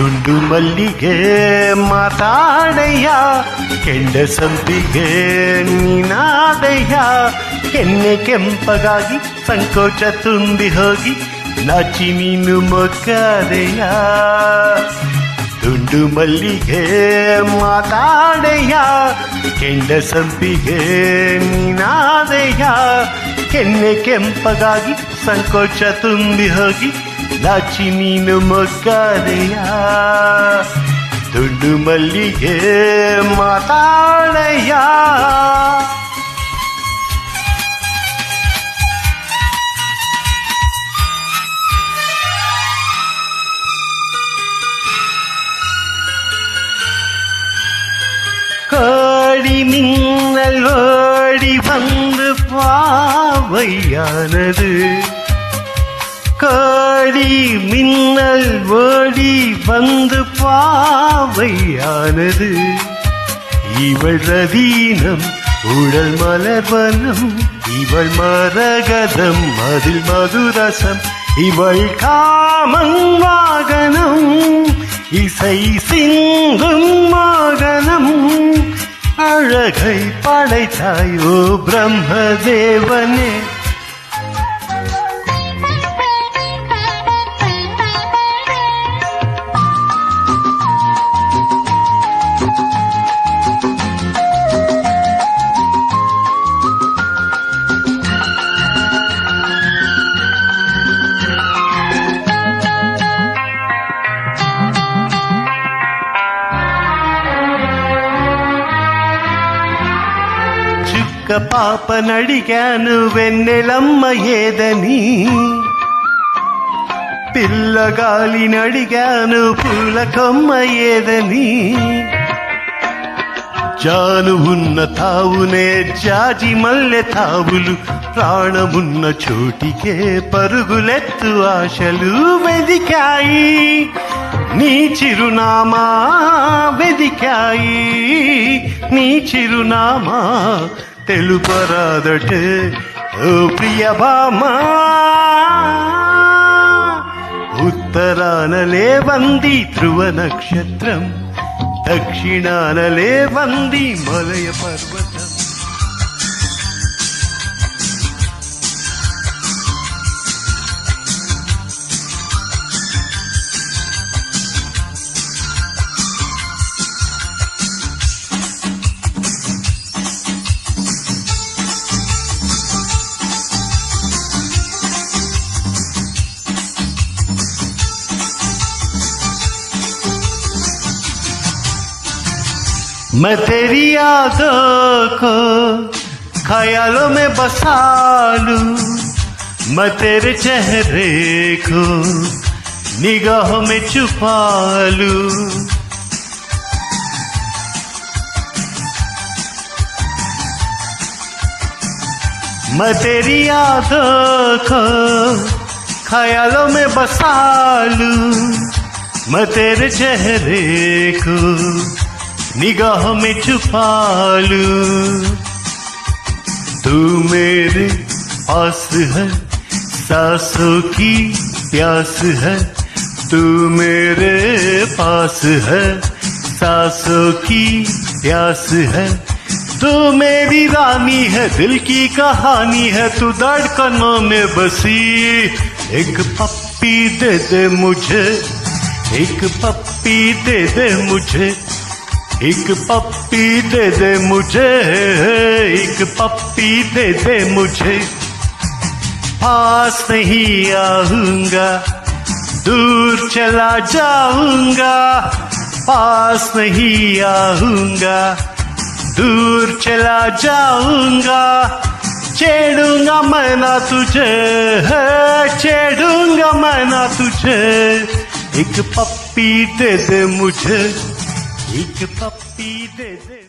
ದುಂಡು ಮಲ್ಲಿಗೆ ಮಾತಾಡಯ್ಯ, ಕೆಂಡ ಸಂಪಿಗೆ ನೀನಾದಯ್ಯ. ಕೆನ್ನೆ ಕೆಂಪಗಾಗಿ ಸಂಕೋಚ ತುಂಬಿ ಹೋಗಿ ನಾಚಿ ನೀನು ಮೊಗ್ಗಾದಯ್ಯ. ದುಂಡು ಮಲ್ಲಿಗೆ ಮಾತಾಡಯ್ಯ, ಕೆಂಡ ಸಂಪಿಗೆ ನೀನಾದಯ್ಯ. ಕೆನ್ನೆ ಕೆಂಪಗಾಗಿ ಸಂಕೋಚ ತುಂಬಿ ಹೋಗಿ ನಾಚಿ ನೀನು ಮೊಗ್ಗಾದಯ್ಯ. ದುಂಡು ಮಲ್ಲಿಗೆ ಮಾತಾಡಯ್ಯ. கோடி மின்னல் ஓடி வந்து பாவையானது. கோடி மின்னல் ஓடி வந்து பாவையானது. இவள் ரதீனம் உடல் மலர்வனம், இவள் மரகதம் அதில் மதுரசம். இவள் காமன் வாகனம், இசை சிந்தும் மோகனம். அழகை படைத்தாயோ பிரம்மதேவனே. పాపనడిగాను వెన్నెలమ్మ ఏదని, పిల్లగాలినడిగాను పూల కొమ్మ ఏదని. జాను ఉన్న తావునే జాజి మల్లె తావులు, ప్రాణమున్న చోటికే పరుగులెత్తు ఆశలు వెదికాయి. నీ చిరునామా వెదికాయి, నీ చిరునామా తెలుపరాదటే ఓ ప్రియభామా. ఉత్తరానలే వంది ధ్రువ నక్షత్రం, దక్షిణానలే వంది మలయ పర్వతం. मैं तेरी यादों को ख्यालों में बसा लूं, मैं तेरे चेहरे को निगाहों में छुपा लूं. मैं तेरी यादों को ख्यालों में बसा लूं, मैं तेरे चेहरे को निगाहों में छुपा लूं. तू मेरे पास है, सांसों की प्यास है. तू मेरे पास है, सांसों की प्यास है. तू मेरी रानी है, दिल की कहानी है. तू धड़कनों में बसी. एक पप्पी दे दे मुझे, एक पप्पी दे दे मुझे, एक पप्पी दे दे मुझे, एक पप्पी दे दे मुझे. पास नहीं आऊंगा, दूर चला जाऊंगा. पास नहीं आऊंगा, दूर चला जाऊंगा. छेड़ूंगा मैं ना तुझे, छेड़ूंगा मैं ना तुझे. एक पप्पी दे दे मुझे, एक पप्पी दे दे.